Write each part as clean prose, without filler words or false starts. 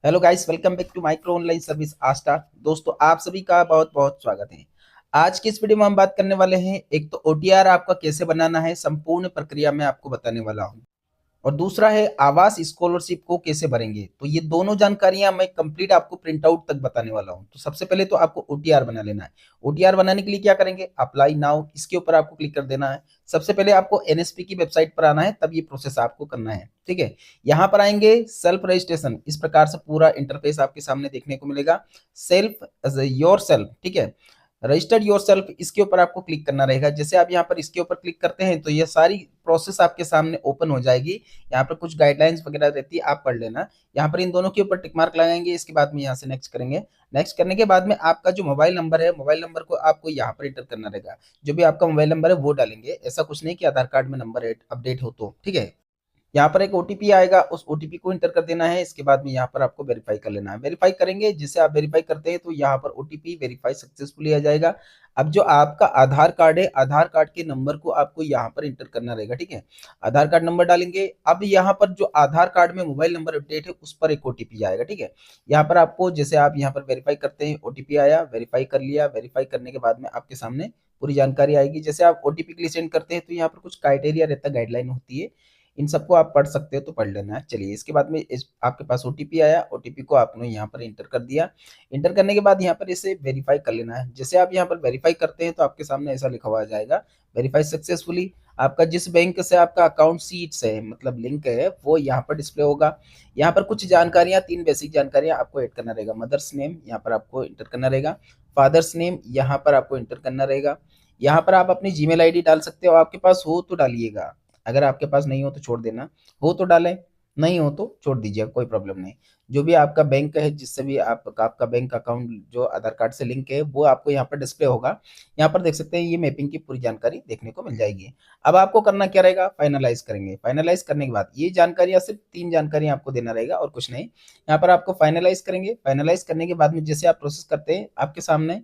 Hello guys, welcome back to micro online service Aastha. दोस्तों, आप सभी का बहुत बहुत स्वागत है। आज की इस वीडियो में हम बात करने वाले हैं, एक तो ओटीआर आपका कैसे बनाना है, संपूर्ण प्रक्रिया में आपको बताने वाला हूं। और दूसरा है आवास स्कॉलरशिप को कैसे भरेंगे। तो ये दोनों जानकारियां मैं कंप्लीट आपको प्रिंट आउट तक बताने वाला हूं। तो सबसे पहले तो आपको ओटीआर बना लेना है। ओटीआर बनाने के लिए क्या करेंगे, अप्लाई नाउ, इसके ऊपर आपको क्लिक कर देना है। सबसे पहले आपको एनएसपी की वेबसाइट पर आना है, तब ये प्रोसेस आपको करना है। ठीक है, यहाँ पर आएंगे सेल्फ रजिस्ट्रेशन, इस प्रकार से पूरा इंटरफेस आपके सामने देखने को मिलेगा। सेल्फ योर सेल्फ, ठीक है, रजिस्टर्ड योर सेल्फ, इसके ऊपर आपको क्लिक करना रहेगा। जैसे आप यहाँ पर इसके ऊपर क्लिक करते हैं तो ये सारी प्रोसेस आपके सामने ओपन हो जाएगी। यहाँ पर कुछ गाइडलाइंस वगैरह रहती है, आप पढ़ लेना। यहाँ पर इन दोनों के ऊपर टिक मार्क लगाएंगे, इसके बाद में यहाँ से नेक्स्ट करेंगे। नेक्स्ट करने के बाद में आपका जो मोबाइल नंबर है, मोबाइल नंबर को आपको यहाँ पर एंटर करना रहेगा। जो भी आपका मोबाइल नंबर है वो डालेंगे, ऐसा कुछ नहीं कि आधार कार्ड में नंबर अपडेट हो तो। ठीक है, यहाँ पर एक ओटीपी आएगा, उस ओटीपी को इंटर कर देना है। इसके बाद में यहाँ पर आपको वेरीफाई कर लेना है। वेरीफाई करेंगे, जिसे आप वेरीफाई करते हैं तो यहाँ पर ओटीपी वेरीफाई सक्सेसफुली आ जाएगा। अब जो आपका आधार कार्ड है, आधार कार्ड के नंबर को आपको यहाँ पर इंटर करना रहेगा। ठीक है, आधार कार्ड नंबर डालेंगे। अब यहाँ पर जो आधार कार्ड में मोबाइल नंबर अपडेट है उस पर एक ओटीपी आएगा। ठीक है, यहाँ पर आपको, जैसे आप यहाँ पर वेरीफाई करते हैं, ओटीपी आया, वेरीफाई कर लिया। वेरीफाई करने के बाद में आपके सामने पूरी जानकारी आएगी। जैसे आप ओटीपी के लिए सेंड करते हैं तो यहाँ पर कुछ क्राइटेरिया रहता है, गाइडलाइन होती है, इन सबको आप पढ़ सकते हो तो पढ़ लेना है। चलिए, इसके बाद में आपके पास ओटीपी आया, ओटीपी को आपने यहाँ पर इंटर कर दिया। इंटर करने के बाद यहाँ पर इसे वेरीफाई कर लेना है। जैसे आप यहाँ पर वेरीफाई करते हैं तो आपके सामने ऐसा लिखा हुआ आ जाएगा, वेरीफाई सक्सेसफुली। आपका जिस बैंक से आपका अकाउंट सीट्स है, मतलब लिंक है, वो यहाँ पर डिस्प्ले होगा। यहाँ पर कुछ जानकारियां, तीन बेसिक जानकारियां आपको ऐड करना रहेगा। मदर्स नेम यहाँ पर आपको इंटर करना रहेगा, फादर्स नेम यहाँ पर आपको इंटर करना रहेगा। यहाँ पर आप अपनी जीमेल आईडी डाल सकते हो, आपके पास हो तो डालिएगा, अगर आपके पास नहीं हो तो छोड़ देना, हो तो डालें, नहीं हो तो छोड़ दीजिएगा, कोई प्रॉब्लम नहीं। जो भी आपका बैंक है, जिससे भी आपका बैंक अकाउंट जो आधार कार्ड से लिंक है, वो आपको यहाँ पर डिस्प्ले होगा। यहाँ पर देख सकते हैं, ये मैपिंग की पूरी जानकारी देखने को मिल जाएगी। अब आपको करना क्या रहेगा, फाइनलाइज करेंगे। फाइनलाइज करने के बाद ये जानकारियां, सिर्फ तीन जानकारियां आपको देना रहेगा और कुछ नहीं। यहाँ पर आपको फाइनलाइज करेंगे। फाइनलाइज करने के बाद में जैसे आप प्रोसेस करते हैं, आपके सामने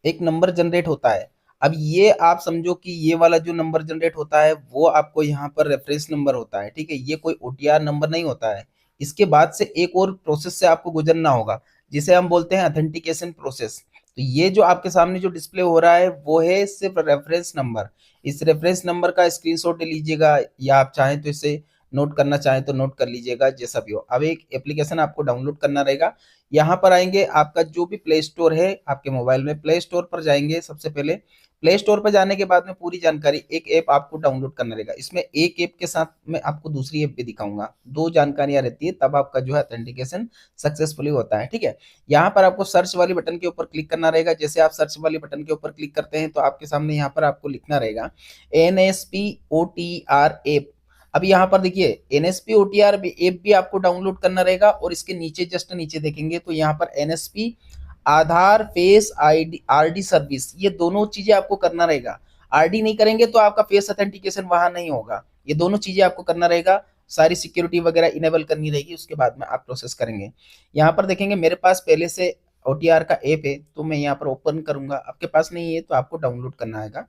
एक नंबर जनरेट होता है। अब ये आप समझो कि ये वाला जो नंबर जनरेट होता है वो आपको यहाँ पर रेफरेंस नंबर होता है। ठीक है, ये कोई ओटीआर नंबर नहीं होता है। इसके बाद से एक और प्रोसेस से आपको गुजरना होगा, जिसे हम बोलते हैं ऑथेंटिकेशन प्रोसेस। तो ये जो आपके सामने जो डिस्प्ले हो रहा है वो है सिर्फ रेफरेंस नंबर। इस रेफरेंस नंबर का स्क्रीनशॉट ले लीजिएगा, या आप चाहें तो इसे नोट करना चाहें तो नोट कर लीजिएगा, जैसा भी हो। अब एक एप्लीकेशन आपको डाउनलोड करना रहेगा। यहाँ पर आएंगे, आपका जो भी प्ले स्टोर है आपके मोबाइल में, प्ले स्टोर पर जाएंगे। सबसे पहले प्ले स्टोर पर जाने के बाद में पूरी जानकारी, एक ऐप आपको डाउनलोड करना रहेगा। इसमें एक ऐप के साथ मैं आपको दूसरी ऐप भी दिखाऊंगा, दो जानकारियां रहती है, तब आपका जो है ऑथेंटिकेशन सक्सेसफुली होता है। ठीक है, यहाँ पर आपको सर्च वाली बटन के ऊपर क्लिक करना रहेगा। जैसे आप सर्च वाली बटन के ऊपर क्लिक करते हैं तो आपके सामने यहाँ पर आपको लिखना रहेगा NSPOTR ऐप। अब यहाँ पर देखिए, एनएसपी ओटीआर ऐप भी आपको डाउनलोड करना रहेगा, और इसके नीचे जस्ट नीचे देखेंगे तो यहाँ पर एनएसपी आधार फेस आईडी आरडी सर्विस, ये दोनों चीजें आपको करना रहेगा। आरडी नहीं करेंगे तो आपका फेस ऑथेंटिकेशन वहां नहीं होगा। ये दोनों चीजें आपको करना रहेगा, सारी सिक्योरिटी वगैरह इनेबल करनी रहेगी, उसके बाद में आप प्रोसेस करेंगे। यहाँ पर देखेंगे, मेरे पास पहले से ओटीआर का ऐप है तो मैं यहाँ पर ओपन करूंगा। आपके पास नहीं है तो आपको डाउनलोड करना है।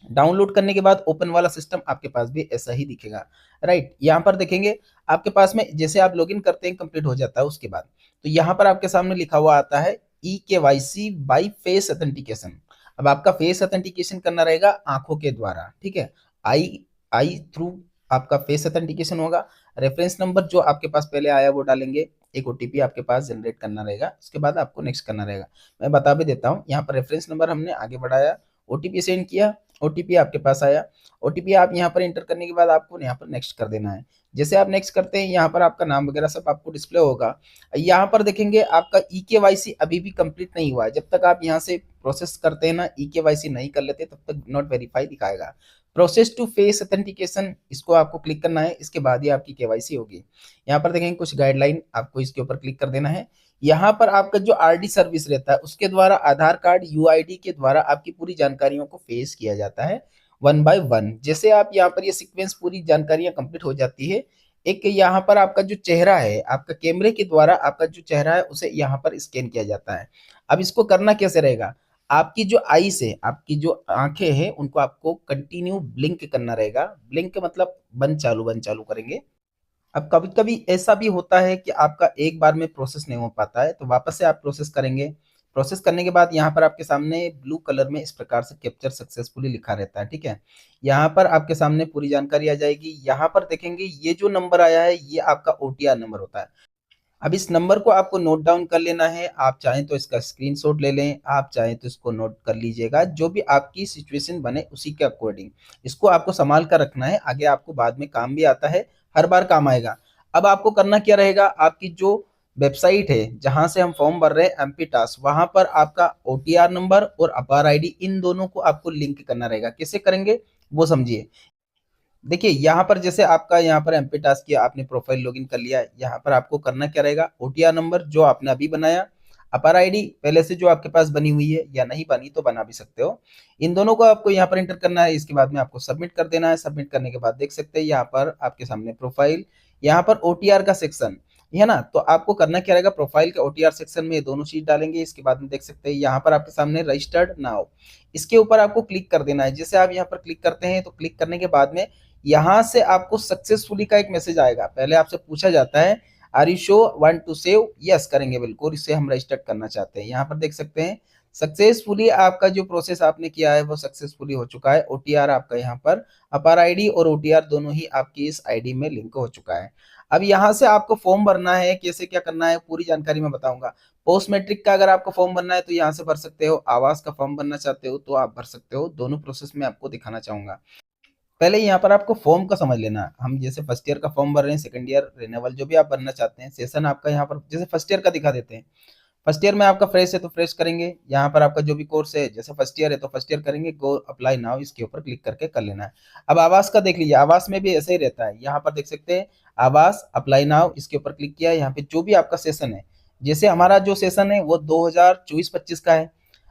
डाउनलोड करने के बाद ओपन वाला सिस्टम आपके पास भी ऐसा ही दिखेगा। राइट, यहाँ पर देखेंगे आपके पास में, जैसे आप लॉगिन करते हैं कंप्लीट हो जाता है उसके बाद, तो यहाँ पर आपके सामने लिखा हुआ आता है eKYC बाई फेस ऑथेंटिकेशन। अब आपका फेस ऑथेंटिकेशन करना रहेगा आंखों के द्वारा। ठीक है, आई आई थ्रू आपका फेस ऑथेंटिकेशन होगा। रेफरेंस नंबर जो आपके पास पहले आया वो डालेंगे। एक ओटीपी आपके पास जनरेट करना रहेगा, उसके बाद आपको नेक्स्ट करना रहेगा। मैं बता भी देता हूँ, यहाँ पर रेफरेंस नंबर हमने आगे बढ़ाया, ओटीपी सेंड किया, ओटीपी आपके पास आया। ओटीपी आप यहाँ पर एंटर करने के बाद आपको यहाँ पर नेक्स्ट कर देना है। जैसे आप नेक्स्ट करते हैं, यहाँ पर आपका नाम वगैरह सब आपको डिस्प्ले होगा। यहाँ पर देखेंगे आपका eKYC अभी भी कंप्लीट नहीं हुआ है। जब तक आप यहाँ से प्रोसेस करते हैं ना, eKYC नहीं कर लेते, तब तक नॉट वेरीफाई दिखाएगा। प्रोसेस टू फेस ऑथेंटिकेशन, इसको आपको क्लिक करना है, इसके बाद ही आपकी केवाईसी होगी। यहाँ पर देखेंगे कुछ गाइडलाइन, आपको इसके ऊपर क्लिक कर देना है। यहाँ पर आपका जो आरडी सर्विस रहता है उसके द्वारा आधार कार्ड यूआईडी के द्वारा आपकी पूरी जानकारियों को फेस किया जाता है वन बाय वन। जैसे आप यहाँ पर ये सीक्वेंस पूरी जानकारियां कंप्लीट हो जाती है, एक यहाँ पर आपका जो चेहरा है, आपका कैमरे के द्वारा आपका जो चेहरा है उसे यहाँ पर स्कैन किया जाता है। अब इसको करना कैसे रहेगा, आपकी जो आईज है, आपकी जो आंखें हैं, उनको आपको कंटिन्यू ब्लिंक करना रहेगा। ब्लिंक मतलब बंद चालू करेंगे। अब कभी-कभी ऐसा भी होता है कि आपका एक बार में प्रोसेस नहीं हो पाता है, तो वापस से आप प्रोसेस करेंगे। प्रोसेस करने के बाद यहाँ पर आपके सामने ब्लू कलर में इस प्रकार से कैप्चर सक्सेसफुली लिखा रहता है, ठीक है? यहाँ पर आपके सामने पूरी जानकारी आ जाएगी। यहाँ पर देखेंगे ये जो नंबर आया है, ये आपका ओटीआर नंबर होता है। अब इस नंबर को आपको नोट डाउन कर लेना है। आप चाहें तो इसका स्क्रीनशॉट ले लें, आप चाहें तो इसको नोट कर लीजिएगा। जो भी आपकी सिचुएशन बने उसी के अकॉर्डिंग इसको आपको संभाल कर रखना है। आगे आपको बाद में काम भी आता है, हर बार काम आएगा। अब आपको करना क्या रहेगा, आपकी जो वेबसाइट है जहां से हम फॉर्म भर रहे हैं एमपी टास्क, वहां पर आपका ओटीआर नंबर और अपार आईडी इन दोनों को आपको लिंक करना रहेगा। कैसे करेंगे वो समझिए। देखिए यहाँ पर जैसे आपका यहाँ पर एमपी टास्क किया, आपने प्रोफाइल लॉगिन कर लिया। यहाँ पर आपको करना क्या रहेगा, ओटीआर नंबर जो आपने अभी बनाया, अपार आईडी पहले से जो आपके पास बनी हुई है, या नहीं बनी तो बना भी सकते हो, इन दोनों को आपको यहाँ पर एंटर करना है। इसके बाद में आपको सबमिट कर देना है। सबमिट करने के बाद देख सकते हैं यहाँ पर आपके सामने प्रोफाइल, यहाँ पर ओटीआर का सेक्शन है ना। तो आपको करना क्या रहेगा, प्रोफाइल के ओटीआर सेक्शन में ये दोनों चीज डालेंगे। इसके बाद में देख सकते हैं यहाँ पर आपके सामने रजिस्टर्ड नाउ, इसके ऊपर आपको क्लिक कर देना है। जैसे आप यहाँ पर क्लिक करते हैं तो क्लिक करने के बाद में यहाँ से आपको सक्सेसफुली का एक मैसेज आएगा। पहले आपसे पूछा जाता है are you sure want to save, yes करेंगे बिल्कुल, इससे हम रजिस्टर करना चाहते हैं। यहाँ पर देख सकते हैं सक्सेसफुली आपका जो प्रोसेस आपने किया है वो सक्सेसफुली हो चुका है। ओटीआर आपका यहाँ पर अपार आईडी और ओटीआर दोनों ही आपकी इस आईडी में लिंक हो चुका है। अब यहाँ से आपको फॉर्म भरना है, कैसे क्या करना है पूरी जानकारी मैं बताऊंगा। पोस्ट मैट्रिक का अगर आपको फॉर्म भरना है तो यहाँ से भर सकते हो, आवास का फॉर्म भरना चाहते हो तो आप भर सकते हो। दोनों प्रोसेस में आपको दिखाना चाहूंगा। पहले यहाँ पर आपको फॉर्म का समझ लेना। हम जैसे फर्स्ट ईयर का फॉर्म भर रहे हैं, सेकंड ईयर रिन्यूअल जो भी आप भरना चाहते हैं, सेशन आपका यहाँ पर जैसे फर्स्ट ईयर का दिखा देते हैं। फर्स्ट ईयर में आपका फ्रेश है तो फ्रेश करेंगे। यहाँ पर आपका जो भी कोर्स है, जैसे फर्स्ट ईयर है तो फर्स्ट ईयर करेंगे, गो अप्लाई नाउ इसके ऊपर क्लिक करके कर लेना है। अब आवास का देख लीजिए, आवास में भी ऐसे ही रहता है। यहाँ पर देख सकते हैं आवास अप्लाई नाउ, इसके ऊपर क्लिक किया। यहाँ पे जो भी आपका सेशन है, जैसे हमारा जो सेशन है वो 2024-25 का है।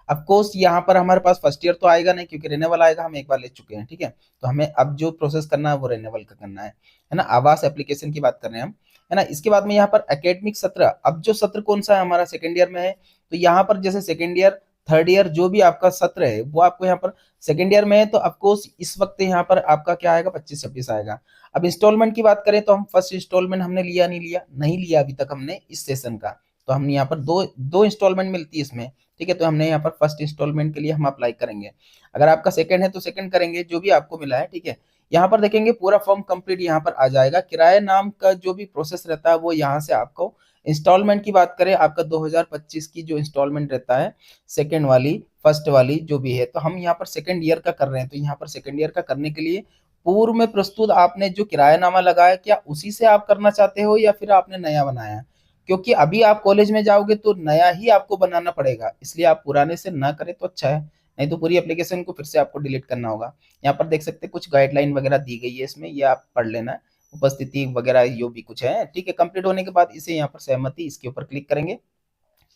ऑफ कोर्स यहाँ पर हमारे पास फर्स्ट ईयर तो आएगा नहीं, क्योंकि रेन्यूअल आएगा, हम एक बार ले चुके हैं, ठीक है। तो हमें अब जो प्रोसेस करना है वो रेन्यूअल का करना है ना। आवास एप्लीकेशन की बात कर रहे हैं हम, है ना। इसके बाद में यहाँ पर एकेडमिक सत्र, अब जो सत्र कौन सा है हमारा सेकेंड ईयर में है, तो यहाँ पर जैसे सेकेंड ईयर थर्ड ईयर जो भी आपका सत्र है वो आपको यहाँ पर सेकेंड ईयर में है, तो ऑफकोर्स इस वक्त यहाँ पर आपका क्या आएगा, 25-26 आएगा। अब इंस्टॉलमेंट की बात करें तो हम फर्स्ट इंस्टॉलमेंट हमने लिया नहीं लिया, नहीं लिया अभी तक हमने इस सेशन का, तो हमने यहाँ पर दो दो इंस्टॉलमेंट मिलती है इसमें, ठीक है। तो हमने यहाँ पर फर्स्ट इंस्टॉलमेंट के लिए हम अप्लाई करेंगे। अगर आपका सेकंड है तो सेकंड करेंगे, जो भी आपको मिला है, ठीक है। यहाँ पर देखेंगे पूरा फॉर्म कंप्लीट यहाँ पर आ जाएगा। किराए नाम का जो भी प्रोसेस रहता है वो यहाँ से आपको, इंस्टॉलमेंट की बात करें आपका 2025 की जो इंस्टॉलमेंट रहता है, सेकंड वाली फर्स्ट वाली जो भी है, तो हम यहाँ पर सेकंड ईयर का कर रहे हैं। तो यहाँ पर सेकंड ईयर का करने के लिए पूर्व में प्रस्तुत आपने जो किरायानामा लगाया, क्या उसी से आप करना चाहते हो या फिर आपने नया बनाया है? क्योंकि अभी आप कॉलेज में जाओगे तो नया ही आपको बनाना पड़ेगा, इसलिए आप पुराने से ना करें तो अच्छा है, नहीं तो पूरी एप्लीकेशन को फिर से आपको डिलीट करना होगा। यहाँ पर देख सकते हैं कुछ गाइडलाइन वगैरह दी गई है इसमें, ये आप पढ़ लेना। उपस्थिति वगैरह जो भी कुछ है, ठीक है। कंप्लीट होने के बाद इसे यहाँ पर सहमति, इसके ऊपर क्लिक करेंगे,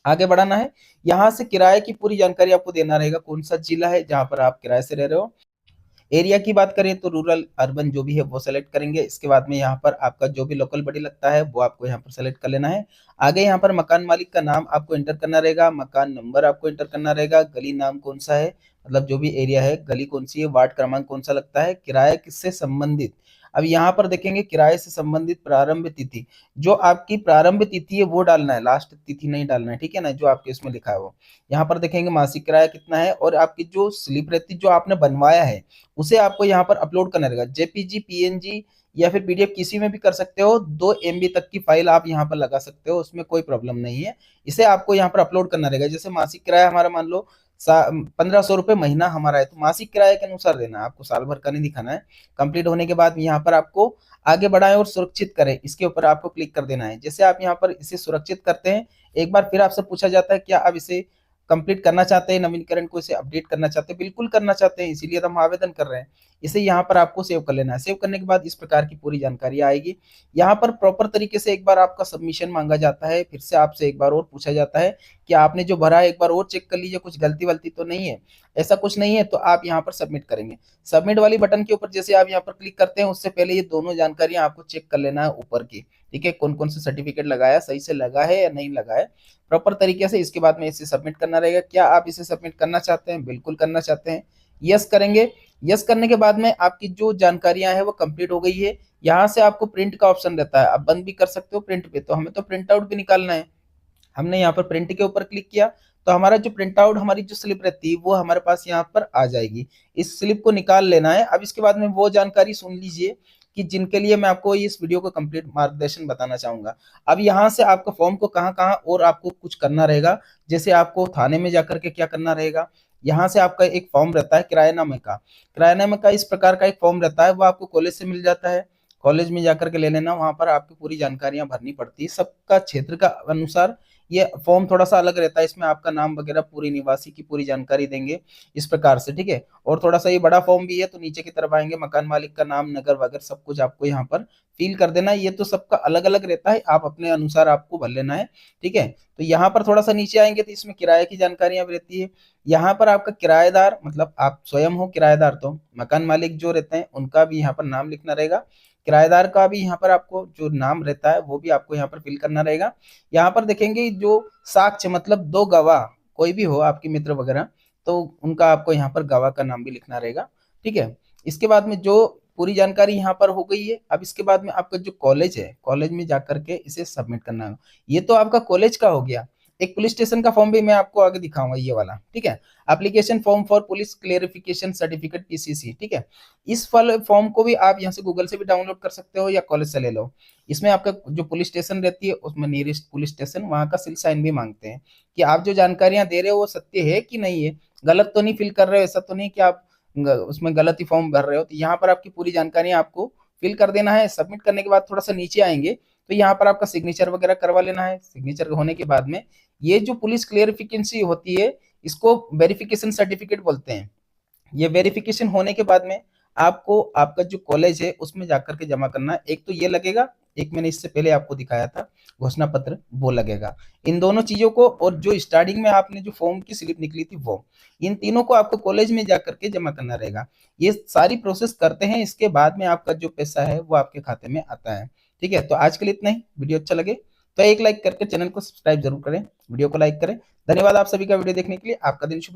आगे बढ़ाना है। यहाँ से किराए की पूरी जानकारी आपको देना रहेगा, कौन सा जिला है जहाँ पर आप किराए से रह रहे हो। एरिया की बात करें तो रूरल अर्बन जो भी है वो सेलेक्ट करेंगे। इसके बाद में यहाँ पर आपका जो भी लोकल बॉडी लगता है वो आपको यहाँ पर सेलेक्ट कर लेना है। आगे यहाँ पर मकान मालिक का नाम आपको एंटर करना रहेगा, मकान नंबर आपको एंटर करना रहेगा, गली नाम कौन सा है, मतलब जो भी एरिया है, गली कौन सी है, वार्ड क्रमांक कौन सा लगता है, किराया किससे संबंधित। अब यहाँ पर देखेंगे किराए से संबंधित प्रारंभ तिथि, जो आपकी प्रारंभ तिथि है वो डालना है, लास्ट तिथि नहीं डालना है, ठीक है ना, जो आपके इसमें लिखा है वो। यहाँ पर देखेंगे मासिक किराया कितना है, और आपकी जो स्लिप रहती जो आपने बनवाया है उसे आपको यहाँ पर अपलोड करना रहेगा। जेपीजी, पीएनजी या फिर पीडीएफ किसी में भी कर सकते हो। 2 MB तक की फाइल आप यहाँ पर लगा सकते हो, उसमें कोई प्रॉब्लम नहीं है। इसे आपको यहाँ पर अपलोड करना रहेगा। जैसे मासिक किराया हमारा मान लो 1500 रुपये महीना हमारा है, तो मासिक किराए के अनुसार देना है आपको, साल भर का नहीं दिखाना है। कंप्लीट होने के बाद यहाँ पर आपको आगे बढ़ाएं और सुरक्षित करें, इसके ऊपर आपको क्लिक कर देना है। जैसे आप यहाँ पर इसे सुरक्षित करते हैं, एक बार फिर आपसे पूछा जाता है क्या आप इसे कंप्लीट करना चाहते हैं, नवीनीकरण को इसे अपडेट करना चाहते हैं, बिल्कुल करना चाहते हैं, इसीलिए तो हम आवेदन कर रहे हैं। इसे यहाँ पर आपको सेव कर लेना है। सेव करने के बाद इस प्रकार की पूरी जानकारी आएगी। यहाँ पर प्रॉपर तरीके से एक बार आपका सबमिशन मांगा जाता है, फिर से आपसे एक बार और पूछा जाता है कि आपने जो भरा है एक बार और चेक कर लीजिए, कुछ गलती वलती तो नहीं है। ऐसा कुछ नहीं है तो आप यहाँ पर सबमिट करेंगे। सबमिट वाली बटन के ऊपर जैसे आप यहाँ पर क्लिक करते हैं, उससे पहले ये दोनों जानकारियां आपको चेक कर लेना है ऊपर की, ठीक है। कौन कौन से सर्टिफिकेट लगाया, सही से लगा है या नहीं लगा है प्रॉपर तरीके से। इसके बाद में इसे सबमिट करना रहेगा। क्या आप इसे सबमिट करना चाहते हैं? बिल्कुल करना चाहते हैं, यस करेंगे। यस करने के बाद में आपकी जो जानकारियां है वो कंप्लीट हो गई है। यहाँ से आपको प्रिंट का ऑप्शन रहता है, आप बंद भी कर सकते हो प्रिंट पे, तो हमें तो प्रिंट आउट भी निकालना है। हमने यहाँ पर प्रिंट के ऊपर क्लिक किया तो हमारा जो प्रिंट आउट हमारी जो स्लिप रहती है वो हमारे पास यहाँ पर आ जाएगी। इस स्लिप को निकाल लेना है। अब इसके बाद में वो जानकारी सुन लीजिए कि जिनके लिए मैं आपको इस वीडियो को कंप्लीट मार्गदर्शन बताना चाहूंगा। अब यहाँ से आपको फॉर्म को कहाँ कहाँ और आपको कुछ करना रहेगा, जैसे आपको थाने में जाकर के क्या करना रहेगा। यहाँ से आपका एक फॉर्म रहता है किराएनामे का। किराएनामे का इस प्रकार का एक फॉर्म रहता है, वो आपको कॉलेज से मिल जाता है। कॉलेज में जाकर के ले लेना, वहां पर आपकी पूरी जानकारियां भरनी पड़ती है सबका क्षेत्र का अनुसार। ये फॉर्म थोड़ा सा अलग रहता है, इसमें आपका नाम वगैरह पूरी निवासी की पूरी जानकारी देंगे इस प्रकार से, ठीक है। और थोड़ा सा ये बड़ा फॉर्म भी है, तो नीचे की तरफ आएंगे मकान मालिक का नाम, नगर वगैरह सब कुछ आपको यहाँ पर फिल कर देना है। ये तो सबका अलग अलग रहता है, आप अपने अनुसार आपको भर लेना है, ठीक है। तो यहाँ पर थोड़ा सा नीचे आएंगे तो इसमें किराए की जानकारियां भी रहती है। यहाँ पर आपका किराएदार मतलब आप स्वयं हो किराएदार, तो मकान मालिक जो रहते हैं उनका भी यहाँ पर नाम लिखना रहेगा। किराएदार का भी यहाँ पर आपको जो नाम रहता है वो भी आपको यहाँ पर फिल करना रहेगा। यहाँ पर देखेंगे जो साक्ष्य मतलब दो गवाह कोई भी हो आपके मित्र वगैरह, तो उनका आपको यहाँ पर गवाह का नाम भी लिखना रहेगा, ठीक है। इसके बाद में जो पूरी जानकारी यहाँ पर हो गई है, अब इसके बाद में आपका जो कॉलेज है, कॉलेज में जाकर के इसे सबमिट करना है। ये तो आपका कॉलेज का हो गया। एक पुलिस स्टेशन का फॉर्म भी मैं आपको आगे दिखाऊंगा, ये वाला, ठीक है। Application form for police clarification certificate PCC, ठीक है। इस फॉर्म को भी आप यहाँ से गूगल से भी डाउनलोड कर सकते हो या कॉलेज से ले लो। इसमें आपका जो पुलिस स्टेशन रहती है उसमें नियरेस्ट पुलिस स्टेशन वहां का सिल साइन भी मांगते हैं कि आप जो जानकारियां दे रहे हो वो सत्य है कि नहीं है, गलत तो नहीं फिल कर रहे हो, ऐसा तो नहीं कि आप उसमें गलत ही फॉर्म भर रहे हो। तो यहाँ पर आपकी पूरी जानकारियां आपको फिल कर देना है। सबमिट करने के बाद थोड़ा सा नीचे आएंगे तो यहाँ पर आपका सिग्नेचर वगैरह करवा लेना है। सिग्नेचर होने के बाद में ये जो पुलिस क्लियरिफिकेशन होती है इसको वेरिफिकेशन सर्टिफिकेट बोलते हैं। ये वेरिफिकेशन होने के बाद में आपको आपका जो कॉलेज है उसमें जाकर के जमा करना है। एक तो ये लगेगा, एक मैंने इससे पहले आपको दिखाया था घोषणा पत्र, वो लगेगा। इन दोनों चीजों को और जो स्टार्टिंग में आपने जो फॉर्म की स्लिप निकली थी वो, इन तीनों को आपको कॉलेज में जाकर के जमा करना रहेगा। ये सारी प्रोसेस करते हैं, इसके बाद में आपका जो पैसा है वो आपके खाते में आता है, ठीक है। तो आज के लिए इतना ही। वीडियो अच्छा लगे तो एक लाइक करके चैनल को सब्सक्राइब जरूर करें, वीडियो को लाइक करें। धन्यवाद आप सभी का वीडियो देखने के लिए। आपका दिन शुभ